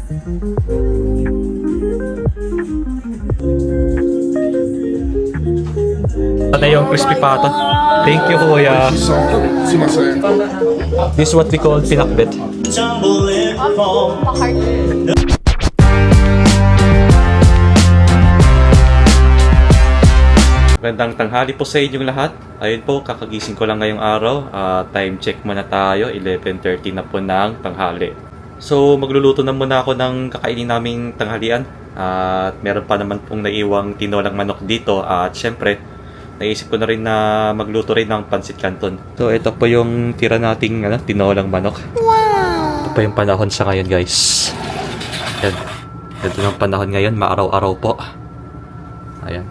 Ano yung crispy pata? Thank you, kuya. This is what we call pinakbet. Magandang tanghali po sa inyong lahat. Ayun po, kakagising ko lang ngayong araw. Time check muna tayo, 11:30 na po ng tanghali. So, magluluto na muna ako ng kakainin naming tanghalian. At meron pa naman pong naiwang tinolang manok dito. At syempre, naisip ko na rin na magluto rin ng pancit canton. So, ito po yung tira nating tinolang manok. Wow! Ito po yung panahon sa ngayon, guys. Yan. Ito yung panahon ngayon, maaraw-araw po. Ayan.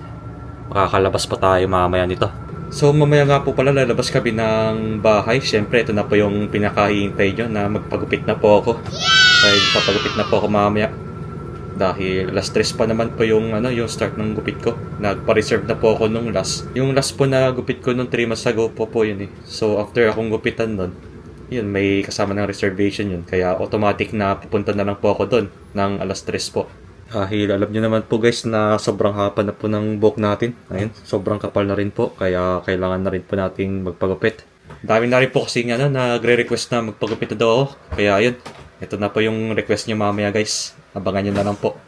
Makakalabas pa tayo mamaya nito. So mamaya nga po pala lalabas kami ng bahay. Siyempre ito na po yung pinakahihintay nyo na magpagupit na po ako. Dahil papagupit na po ako mamaya. Dahil last 3 pa naman po yung, yung start ng gupit ko. Nagpa-reserve na po ako nung last. Yung last po na gupit ko nung 3 months ago po yun eh. So after akong gupitan nun, yun may kasama ng reservation yun. Kaya automatic na pupunta na lang po ako doon ng alas 3 po. Dahil alam nyo naman po guys na sobrang haba na po ng buhok natin. Ayun, sobrang kapal na rin po. Kaya kailangan na rin po nating magpagupit. Dami na rin po kasi nagre-request na magpagupit na daw ako. Kaya ayun, ito na po yung request nyo mamaya guys. Abangan nyo na lang po.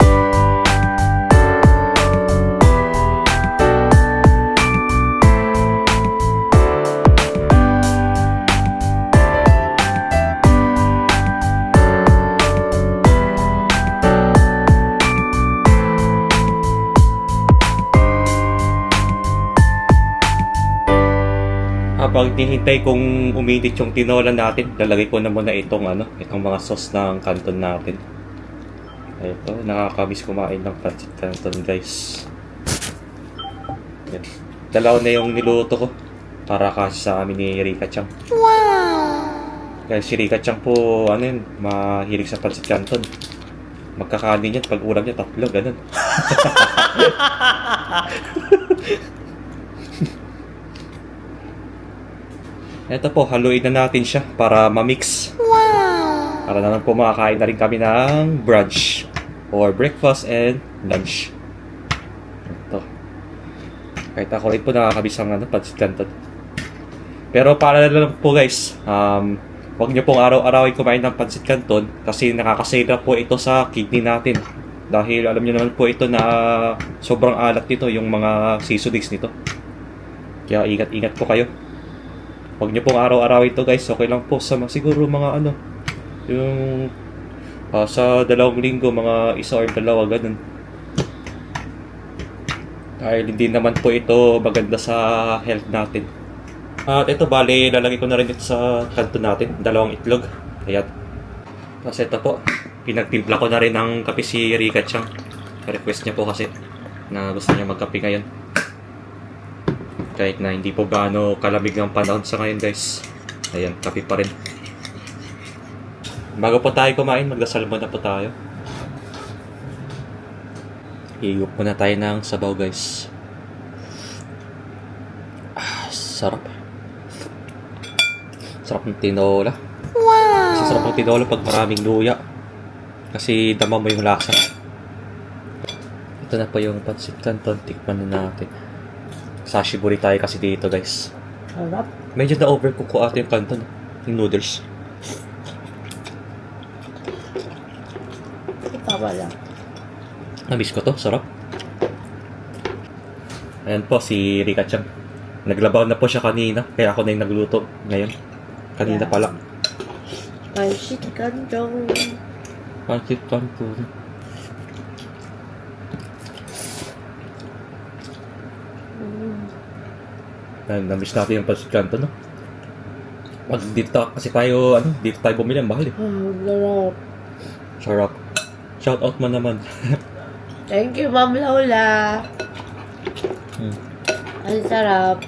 Habang hinihintay kong uminit yung tinola natin, lalagay ko na muna itong mga sauce ng canton natin. Ito, nakakamiss kumain ng pancit canton guys. Yan. Dalaw na yung niluto ko para kasi sa amin ni Rika Chang. Wow! Kaya si Rika Chang po, mahilig sa pancit canton. Magkakanin yan, pag ulam niya, 3, ganun. Ito po, haluin na natin siya para ma-mix. Wow! Para naman po makakain na rin kami ng brunch or breakfast and lunch. Ito. Kahit ako rin po nakakabis ang pancit canton. Pero para lang po guys, huwag nyo pong araw-arawin kumain ng pancit canton kasi nakakasira po ito sa kidney natin. Dahil alam nyo naman po ito na sobrang alat nito yung mga seasonings nito. Kaya ingat-ingat po kayo. Huwag niyo pong araw-araw ito guys, okay lang po sa siguro mga yung sa 2 linggo, mga 1 or 2, ganun. Dahil hindi naman po ito maganda sa health natin. At ito bale, lalagay ko na rin ito sa canton natin, 2 itlog. Ayan. Tapos ito po, pinagtimpla ko na rin ng kape si Rika Chang. Request niya po kasi na gusto niya magkape ngayon. Kahit na hindi po gaano kalamig ng panahon sa ngayon guys. Ayan, kape pa rin. Bago po tayo kumain, magdasal muna po tayo. Higup muna tayo ng sabaw guys. Sarap. Sarap ng tinola. Wow! Kasi sarap ng tinola pag maraming luya. Kasi dama mo yung lasa. Ito na po yung pancit canton. Tikman na natin. Sashiburi tayo kasi dito guys. Sarap. Medyo na-overcook ko ata yung canton. Yung noodles. Ikaw wala. Na-miss ko to. Sarap. Ayan po si Rika Chang. Naglabaw na po siya kanina. Kaya ako na yung nagluto ngayon. Kanina pala. Pancit canton. Pancit canton. Na-miss natin yung pancit canton, no? Pag dito kasi tayo, dito tayo bumili, ang mahal eh. Sarap. Sarap. Shout out mo naman. Thank you, Ma'am Lola. Ang sarap.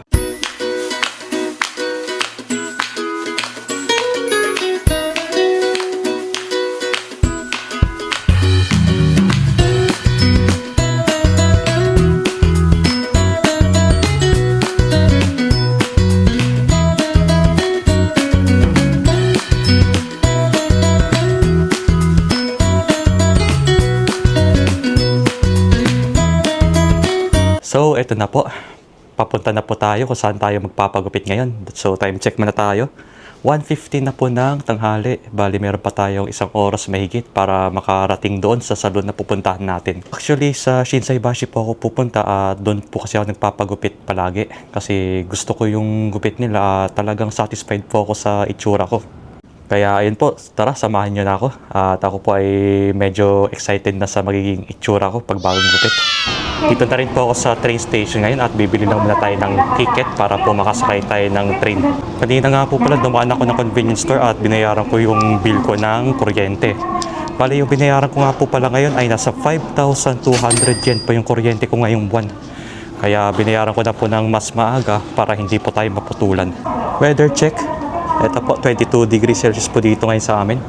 So, eto na po. Papunta na po tayo kung saan tayo magpapagupit ngayon. So, time check muna tayo. 1:15 na po ng tanghali. Bali, meron pa tayong 1 oras mahigit para makarating doon sa salon na pupuntahan natin. Actually, sa Shinsaibashi po ako pupunta at doon po kasi ako nagpapagupit palagi. Kasi gusto ko yung gupit nila at talagang satisfied po ako sa itsura ko. Kaya ayun po, tara, samahan nyo na ako. At ako po ay medyo excited na sa magiging itsura ko pag bagong gupit. Dito na rin po ako sa train station ngayon at bibili lang muna tayo ng ticket para po makasakay tayo ng train. Kanina nga po pala dumaan ako ng convenience store at binayaran ko yung bill ko ng kuryente. Bali yung binayaran ko nga po pala ngayon ay nasa 5,200 yen po yung kuryente ko ngayong buwan. Kaya binayaran ko na po ng mas maaga para hindi po tayo maputulan. Weather check. Ito po, 22 degrees Celsius po dito ngayon sa amin.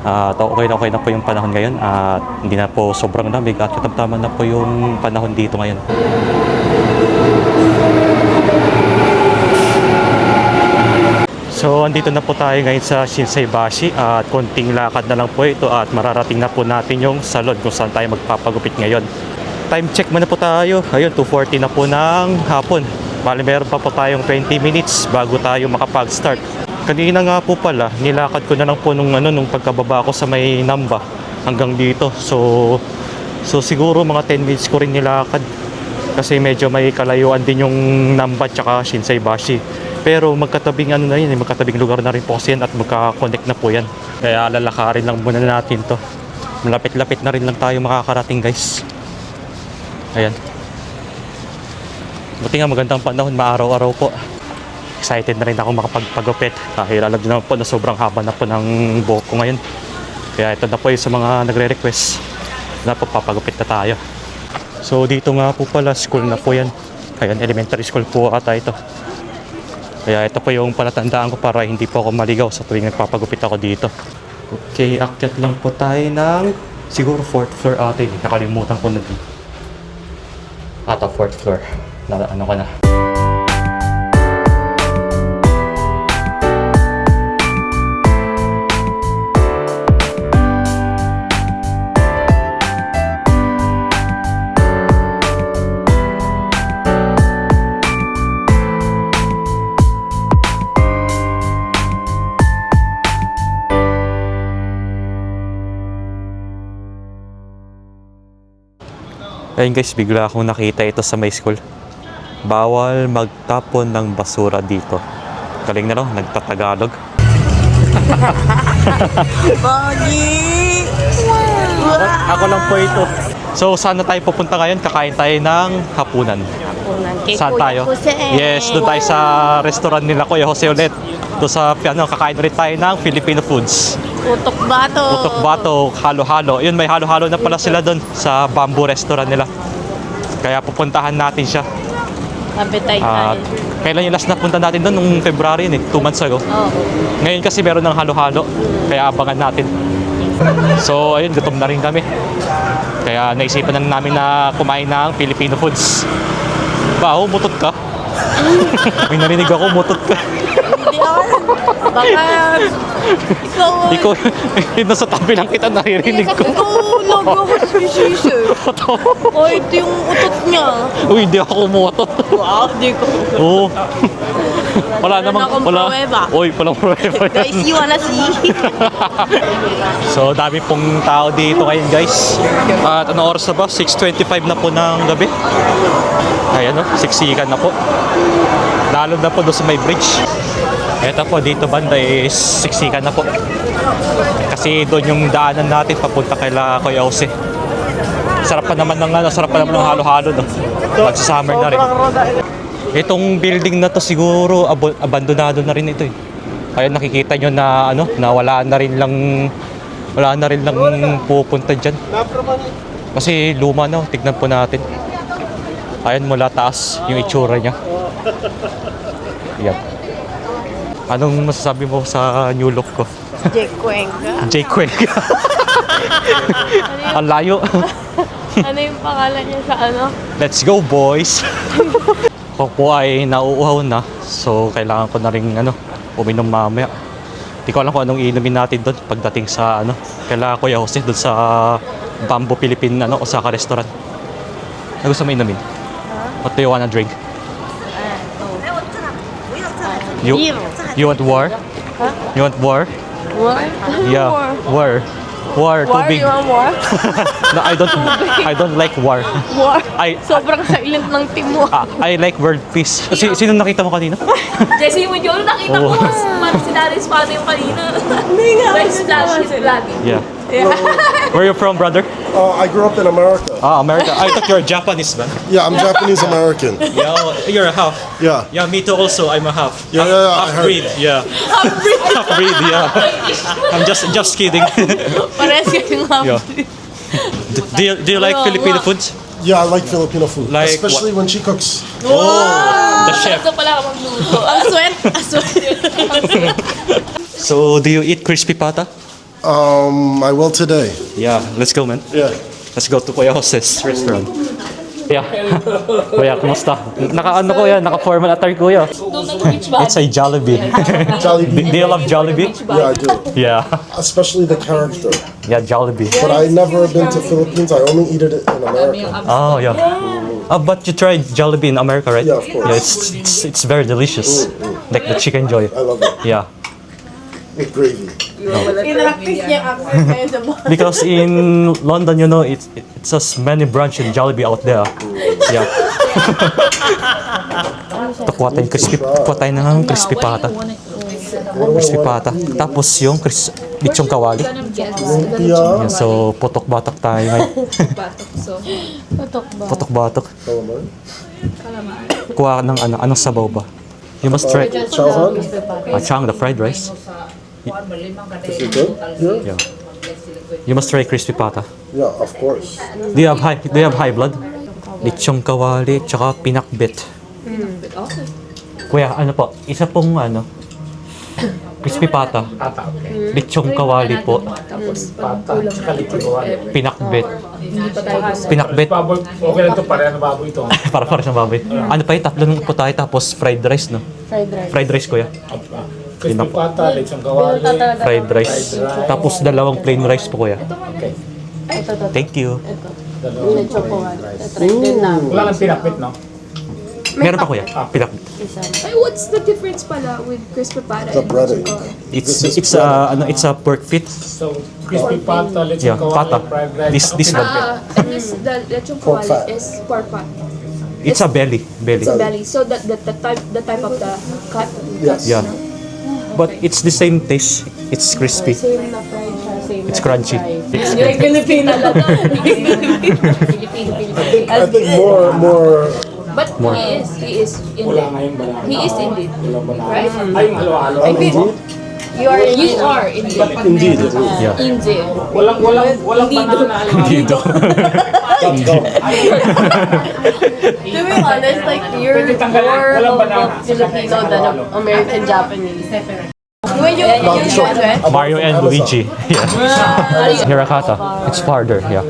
Okay na po yung panahon ngayon at hindi na po sobrang lamig at katamtaman na po yung panahon dito ngayon. So, andito na po tayo ngayon sa Shinsaibashi at konting lakad na lang po ito at mararating na po natin yung salon kung saan tayo magpapagupit ngayon. Time check muna po tayo. Ayun, 2:40 na po ng hapon. Bali, meron pa po tayong 20 minutes bago tayo makapag-start. Kanina nga po pala, nilakad ko na lang po nung pagkababa ko sa may Namba hanggang dito. So siguro mga 10 minutes ko rin nilakad. Kasi medyo may kalayuan din yung Namba tsaka Shinsaibashi. Pero magkatabing magkatabing lugar na rin po kasi yan at magka-connect na po yan. Kaya lalakarin lang muna natin to. Malapit-lapit na rin lang tayo makakarating, guys. Ayan. Buti nga magandang panahon, maaraw-araw po. Excited na rin ako makapagpagupit dahil alam nyo naman po na sobrang haba na po ng buhok ko ngayon. Kaya ito na po yung sa mga nagre-request na po papagupit na tayo. So dito nga po pala, school na po yan. Ayan, elementary school po ata ito. Kaya ito po yung palatandaan ko para hindi po ako maligaw sa tuwing nagpapagupit ako dito. Okay, akyat lang po tayo ng siguro 4th floor ata. Nakalimutan ko na din. Ata 4th floor. Ano ka na. Ayun guys, bigla akong nakita ito sa may school. Bawal magtapon ng basura dito. Galing na no, nagtatagalog. Bagi! Ako lang po ito. So, saan na tayo pupunta ngayon? Kakain tayo ng hapunan. Saan tayo? Yes, doon tayo sa restaurant nila Kuya Jose ulit. Doon sa, kakain ulit tayo ng Filipino foods. Putok bato! Putok bato, halo-halo. Yun, may halo-halo na pala sila doon sa bamboo restaurant nila. Kaya pupuntahan natin siya. Appetite At tayo. kailan yung last na punta natin doon? Nung February yun 2 months ago. Oo. Ngayon kasi meron ng halo-halo. Kaya abangan natin. So, ayun, gutom na rin kami. Kaya naisipan na namin na kumain ng Filipino foods. Bao, mutot ka? May narinig ako, mutot ka. Hindi ako. Baka ikaw ay... Ikaw, nasa tabi lang kita naririnig ko. Ikaw lagi ako suspicious. O ito yung utot niya. Uy, hindi ako umutot. Wow, di ko. Oo. Wala namang, akong wala. pruweba. Uy, palang pruweba yan. Guys, you wanna see? So, dami pong tao dito ngayon, guys. At ano oras na ba? 6:25 na po ng gabi. Ayan o, siksikan na po. Lalo na po doon sa may bridge. Ito po, dito banda is siksikan na po. Kasi doon yung daanan natin papunta kay Kuya Jose. Sarap pa naman ng halo-halo no. Magsa-summer na rin. Itong building na to siguro abandonado na rin ito eh. Ayun, nakikita nyo na na wala na rin lang pupunta diyan. Kasi luma na, tignan po natin. Ayun, mula taas yung itsura niya. Yan. Anong masasabi mo sa new look ko? Jake Cuenca. Jake Cuenca. Ang layo. Ano yung pangalan niya sa Let's go, boys! Ako po ay nauuhaw na. So, kailangan ko na rin uminom mamaya. Hindi ko alam kung anong inumin natin doon pagdating sa kailangan Kuya Jose doon sa Bamboo Philippine o sa restaurant. Ano gusto mo inumin? Ha? What do you wanna drink? You you want war? You want war? War? Yeah, war. War, too War? big. You want war? No, I don't like war. War? I Sobrang silent ng team mo. I like world peace. Sino nakita mo kanina? Jesse, mo yun, nakita ko si Darius paano yung kanina. May splash his vlogging. Yeah. Where you from, brother? I grew up in America. Ah, America. I thought you're Japanese, man. Yeah, I'm Japanese American. Yeah, oh, you're a half. Yeah. Yeah, me too also. I'm a half. Yeah, I Half heard. breed. Yeah. Half breed, yeah. I'm just kidding. Pares kayong Yeah. Do you like Filipino foods? Yeah, I like Filipino food, Like especially when she cooks. The chef. Ito pala ako magluto. Ang sweat. Ang sweat. So, do you eat crispy pata? I will today. Yeah, let's go, man. Yeah. Let's go to Kuya Jose's restaurant. Yeah. Kuya, kumusta? Naka-ano ko yan? Naka-formal attire, Kuya. It's a Jollibee. Jollibee. Do you love Jollibee? Yeah, I do. Yeah. Especially the character. Yeah, Jollibee. But I never been to Philippines. I only eat it in America. Oh, yeah. But you tried Jollibee in America, right? Yeah, of course. Yeah, it's very delicious. Like the chicken joy. I love it Yeah. with gravy. Pinractice niya ang accent ngayon sa bahay. Because in London, you know, it's has many branches in Jollibee out there. Yeah. Kuha tayo ng crispy pata. Crispy pata. Tapos yung lechong kawali. Yeah. Yeah, so, putok-batok tayo ngayon. Patok ba? Putok-batok. Calamari. Kuha ng anong sabaw ba? You must try. Chowhan. Chang, the fried rice. Is it good? Yeah. Yeah. You must try crispy pata. Yeah, of course. Do you have high blood? Lechong kawali, tsaka pinakbit. Kuya, ano po? Isa pong crispy pata. Lechong kawali po. Pinakbit. Pinakbit. Baboy, okay lang ito, pareha na baboy ito. Para sa baboy. Ano pa yung tatlong po tayo tapos fried rice, no? Fried rice. Fried rice, kuya. Crispy pata, lechong kawali. Fried rice. Tapos dalawang plain rice po, kuya. Okay. Thank you. Medyo po. Try din na. Wala nang pinakbit, no? Meron pa, kuya. Pinakbit. Ay, what's the difference pala with crispy pata? The breading. It's a pork feet. So, crispy pata, lechong Yeah, kawali, pata. fried rice. This one. And this, the lechong Pork fat. kawali is pork fat. It's a belly. It's a belly. So the type of the cut. Yes. Yeah. But it's the same taste. It's crispy. Same na fried siya. Same It's na crunchy. Yung Filipino talaga. I think more. But he is Wala Indian. nga yung banana. He is Indian. Walang banana. Right? Ay, yung halo-halo. You are Indian. Indeed. Yeah. Indian. Walang banana. Dito. To be honest, like, you're Pwede tanggalin. more Walang of banana. a Filipino than an American Japanese. When you Mario and Luigi. Yeah. Hirakata. It's farther. Yeah.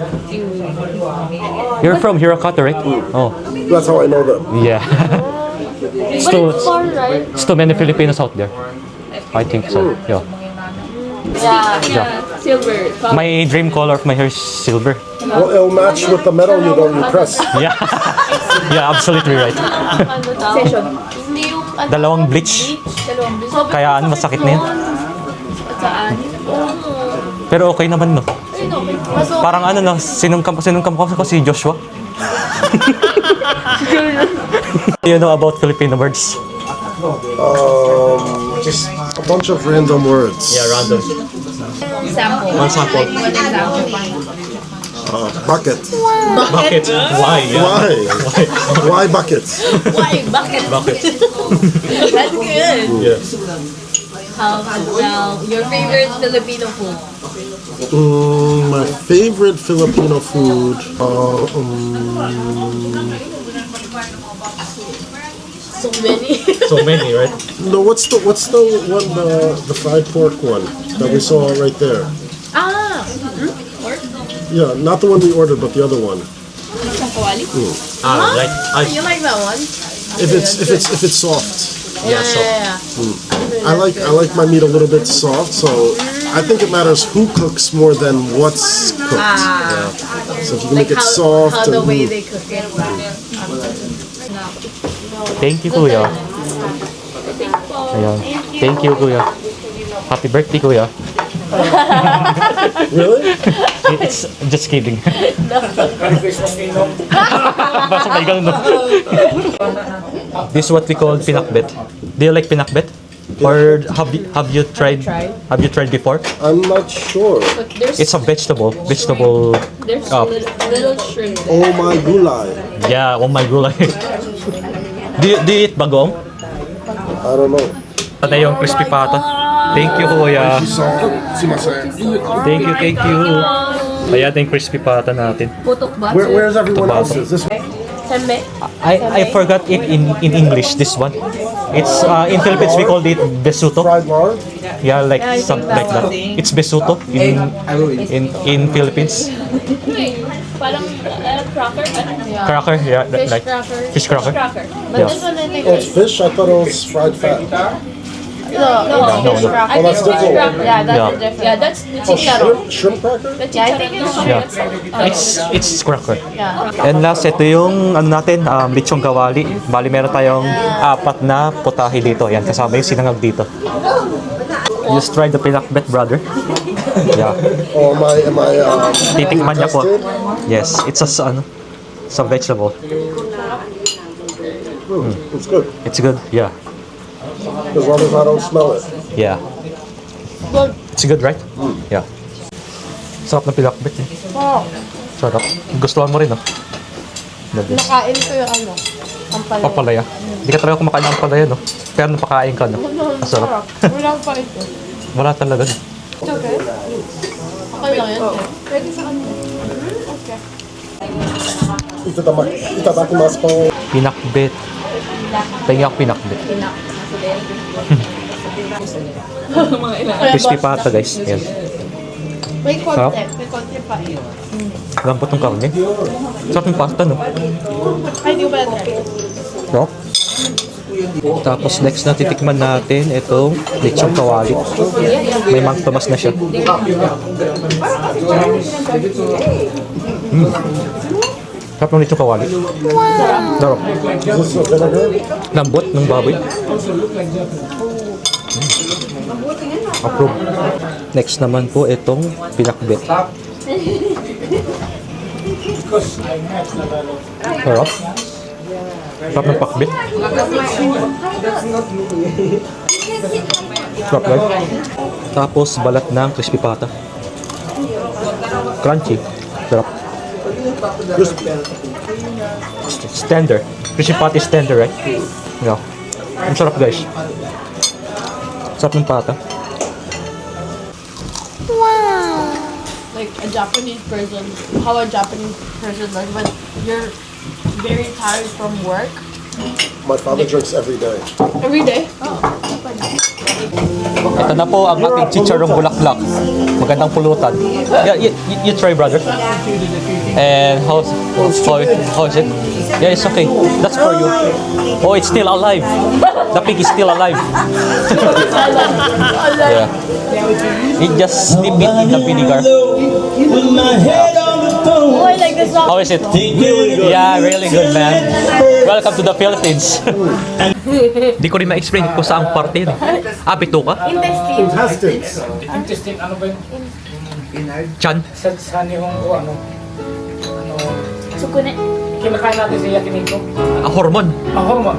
You're from Hirakata, right? Oh, That's how I know them. yeah. but it's far, right? It's too many Filipinos out there. I think so. Yeah. Yeah. Yeah. Silver. My dream color of my hair is silver. Well, it'll match with the metal you press. Yeah. Yeah, absolutely right. Session. Hindi yung ano, Dalawang bleach. sobrang Kaya masakit na yun. Saan? Pero okay naman, no? Mas okay. Parang ano, no? Sinungkam ko si Joshua. You know about Filipino words? Just a bunch of random words. Random. Sample. One sample. One example. Bucket. Bucket. Why? Yeah. Why? Why buckets? Why? Bucket. Bucket. That's good. Yeah. Now, your favorite Filipino food? My favorite Filipino food. So many. So many, right? No, what's the one the fried pork one that we saw right there? Ah! Yeah, not the one we ordered, but the other one. Kawali? Right. You like that one? If it's soft. Yeah, so. I like my meat a little bit soft, so I think it matters who cooks more than what's cooked. So if you can make it soft How the and way they cook it. Thank you, kuya. Ayan. Thank you, kuya. Happy birthday, kuya. Really? It's just kidding. Basta may ganun, no? This is what we call pinakbet. Do you like pinakbet? Or have you tried? Have you tried before? I'm not sure. But there's It's a vegetable. there's Oh. little shrimp. Oh my gulai. Yeah, oh my god. Do you eat bagong? I don't know. Ano yung crispy pata? Thank you, kuya. Thank you. Ayan yung crispy pata natin. Putok ba? Where's everyone Tomato. else's? This Sembe? I forgot it in English, this one. It's in Philippines we call it besuto. fried lard? Yeah, like something like that. It's besuto in Philippines. Parang cracker? Cracker, yeah, Fish like cracker. fish cracker. Cracker. But Yeah. this one I think Oh, it's fish? I thought it was fried fat. no, No, fish no. cracker. Oh, that's different. Yeah, that's Yeah. different. Yeah, that's the Oh, chicharon. shrimp cracker? The Yeah, I think chicharon. it's Yeah. It's cracker. Yeah. And last, ito yung ano natin, lechong kawali. Bali, meron tayong 4 na putahe dito. Ayan, kasama yung sinangag dito. Just try the pinakbet, brother. Yeah. Oh, am I Titikman niya po. tested? Yes, it's a vegetable. It's good. It's good. Yeah. As long as I don't smell it. Yeah. It's good, right? Yeah. Sarap ng pinakbet eh. Oh, Sarap. Gustuhan mo rin, no? nakain ko yung ano, ang palaya. Papalaya. Hindi ka talaga kumakain ng papalaya, no? Pero napakain ka, no? Ang sarap. Wala pa ito. Wala talaga. No? It's okay. Okay lang yan. Pwede sa kanila. Okay. Itadakimasu po. Pinakbet. Tingnan ako pinakbet. Crispy pata, guys. Ayan. May Sarap. konti. May konti pa. Lambot ng karne. Sarap ng pasta, no? Ay, di ko pala try. Sarap. Tapos next na titikman natin itong lechong kawali. May Mang Tomas na siya. Sarap ng lechong kawali. Sarap. Is this a vinegar? Lambot ng baboy. Approve. Next naman po itong pinakbet. Sarap. Sarap ng pakbet. Sarap lang. Tapos balat ng crispy pata. Crunchy. Sarap. It's tender. Crispy pata is tender, right? Yeah. Ang sarap, guys. Sarap ng pata. Like a Japanese person, how a Japanese person, like when you're very tired from work, My father drinks every day. every day. Ito na po ang ating chicharong bulaklak. Magandang pulutan. Yeah, you try, brother. And how is it? Yeah, it's okay. That's for you. Oh, it's still alive. The pig is still alive. Yeah. You just dip it in the vinegar. Oh, I like this song. How is it? Yeah, really good, man. Welcome to the Philippines. Di ko rin ma-explain kung saan parte yun. Pito ka? Intestines. Intestine, ano ba yun? Chan? Sa nihong ko, ano? Sukune. Kinakain natin sa yakiniko. Hormone. Hormone.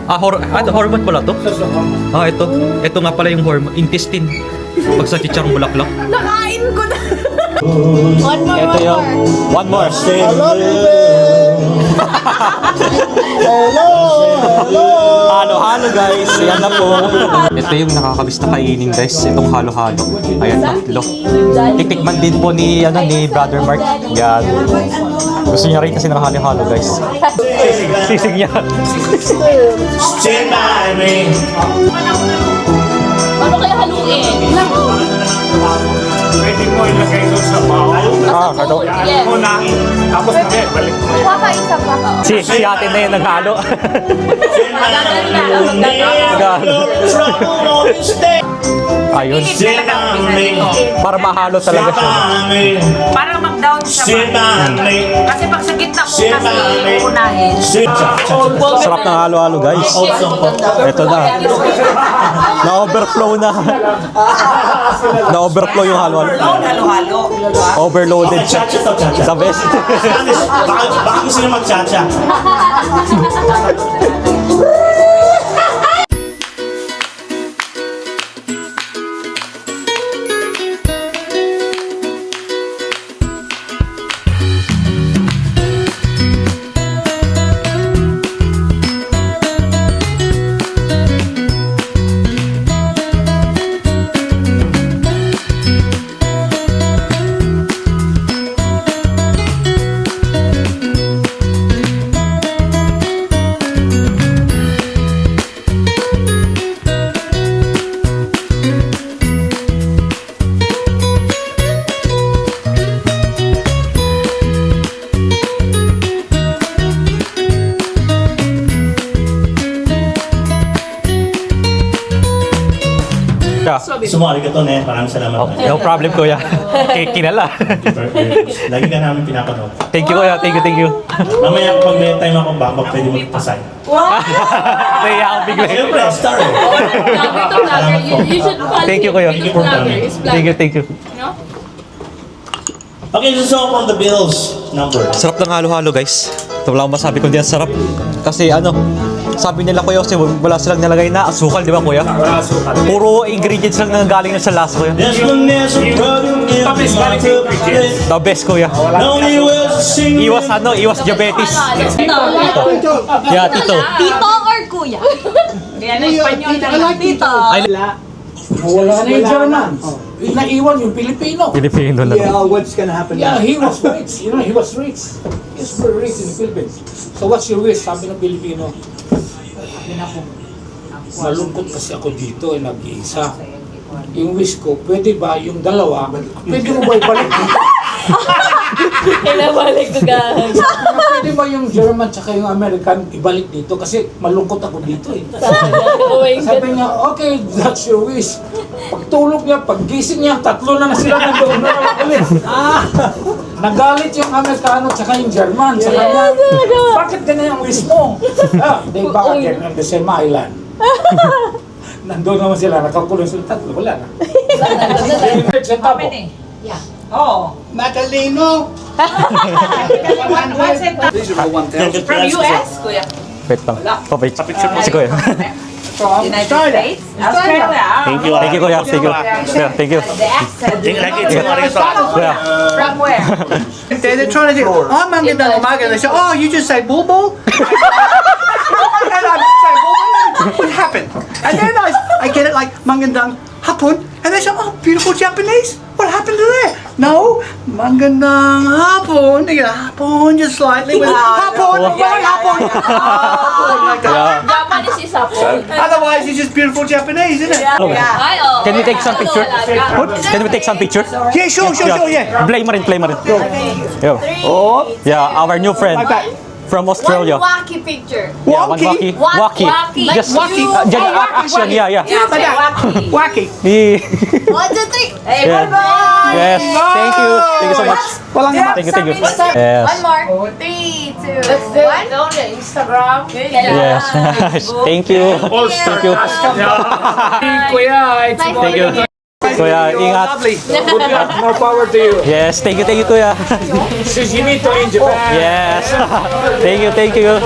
Hormone pala to? So, Ito. Ito nga pala yung hormone. Intestine. Pag sa chicharong bulaklak. Nakain ko na. One more, Ito yung one more. I love you, babe. Hello. Halo-halo, guys. Ayan na po. Ito yung nakakabis na kainin, guys. Itong halo-halo. Ayan, tatlo. Titikman din po ni Brother Mark. Yan. Gusto niya rin kasi ng halo-halo, guys. Sisig niya. Paano kaya haluin? pwede mo ilagay doon sa bowl. Halo. Yes. Muna. Tapos mamaya, balik mo yan. Kakaisa pa. Si ate na yung naghalo. Magagaling na. Naghalo. Ayun. Para mahalo talaga siya. Para mag-down siya ba? Kasi pag sa gitna mo kasi unahin. Sarap ng halo-halo, guys. Ito na. Na-overflow na. Na-overflow yung halo-halo. Halo-halo. Overloaded siya. The best. Baka gusto niyo mag-cha-cha. Sumali ka to, ne. Maraming salamat. No problem, kuya. Kinala. Lagi ka namin pinapanood. Thank you, kuya. Thank you. Mamaya pag may time ako back, pwede mo ipasay. Naiya akong bigla. Siyempre, star eh. You should follow Thank you, kuya. It's vlogger. It's vlogger. Thank you. No? Okay, so from the Bills number. Sarap ng halo-halo, guys. Ito wala akong masabi kundi ang sarap. Kasi ano, sabi nila kuya kasi wala silang nalagay na asukal, di ba kuya? Puro ingredients lang nanggaling na sa lasa kuya. There's one there's a problem in my place. The best kuya. Nobody was a single. Iwas diabetes. Yeah, tito. Tito or kuya? Yan ang Espanyol na dito. Wala na yung German. Naiwan yung Pilipino. Pilipino lang. Yeah, what's gonna happen Yeah, now? he was rich. You know, he was rich. He's very rich in the Philippines. So what's your wish? Sabi ng Pilipino. Sabi na ako, malungkot kasi ako dito eh, nag-iisa. Yung wish ko, pwede ba yung dalawa, pwede mo ba ibalik dito? Kinabalik ko guys. Pwede ba yung German tsaka yung American ibalik dito? Kasi malungkot ako dito eh. Oh my God. Sabi niya, okay, that's your wish. Pagtulog niya, paggising niya, tatlo na sila nandoon na ulit. Nagalit yung Amerikano tsaka yung German sa kanya. Bakit ganyan ang wish mo? They back again on the same island. Nandoon naman sila, nakakulong sila tatlo, wala na. Oh. Matalino! These are all 1,000. From US, kuya. Wait lang. Wait. Si kuya. United States, Australia. Thank you. Thank you kuya. Thank you. Yeah, thank you. The accent. Yeah. From where? They're trying to do, I'm magandang umaga. They say, oh, you just say bulbul? And I say bulbul. What happened? And then I get it like magandang hapon. And they say, oh, beautiful Japanese. What happened to that? No, magandang hapon. They get hapon just slightly with hapon. Right, hapon. Hapon like that. Japanese is hapon. Otherwise, it's just beautiful Japanese, isn't it? Ay, oh. Can we take some picture? Can we take some picture? Yeah, sure, yeah. Play mo rin. Yeah. Yeah, our new friend from Australia. One wacky picture. Yeah, one wacky. Wacky. Just Wacky. action. Yeah. Wacky. Yeah. 1, 2, 3. Hey, Yeah. bye-bye. Yes. Thank you so much. Walang Thank you. Yes. One more. 3, 2, Let's do 1. it on the Instagram. Yes. Thank you. Thank you. Kuya, it's Thank you. Kuya, ingat. good luck, more power to you. Yes, thank you, kuya. Sujinito in Japan. Yes. Thank you.